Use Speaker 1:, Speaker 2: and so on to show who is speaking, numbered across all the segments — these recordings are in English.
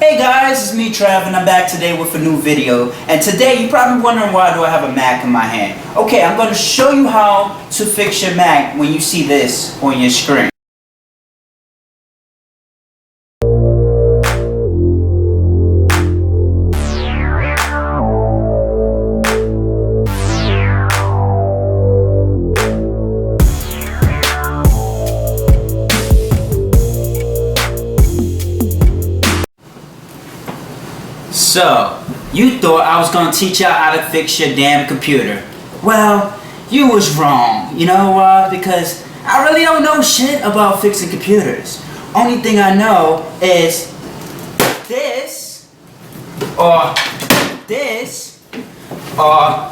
Speaker 1: Hey guys, it's me Trav and I'm back today with a new video. And today you're probably wondering why do I have a Mac in my hand. Okay, I'm going to show you how to fix your Mac when you see this on your screen. So, you thought I was gonna teach y'all how to fix your damn computer. Well, you was wrong. You know why? Because I really don't know shit about fixing computers. Only thing I know is this, or this, or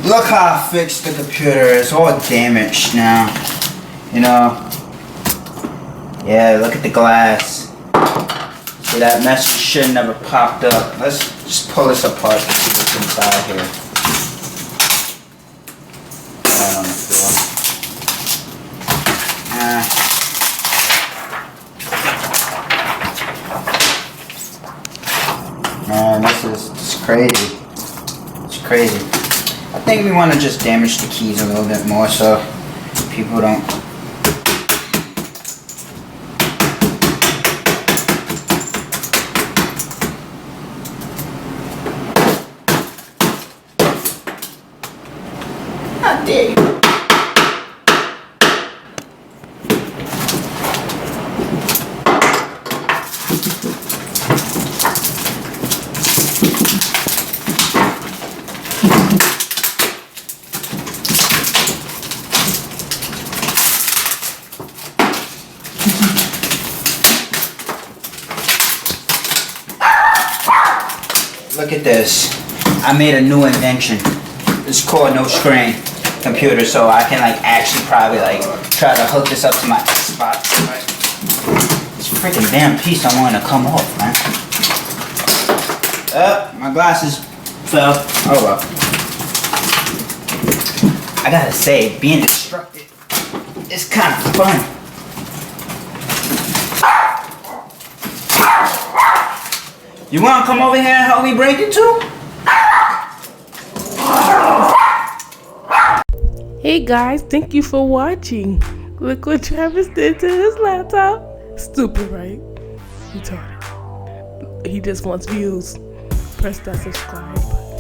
Speaker 1: look how I fixed the computer. It's all damaged now. You know. Yeah, look at the glass. See, that message should never popped up. Let's just pull this apart to see what's inside here. Right on the floor. Man, this is crazy. It's crazy. I think we want to just damage the keys a little bit more so people don't. How dare you? Look at this. I made a new invention. It's called no screen computer, so I can actually probably try to hook this up to my Xbox. This freaking damn piece I want to come off, man. My glasses fell. Oh well. I gotta say, being instructed is kind of fun. You wanna come over here and help me break it too?
Speaker 2: Hey guys, thank you for watching. Look what Travis did to his laptop. Stupid, right? Retarded. He just wants views. Press that subscribe button.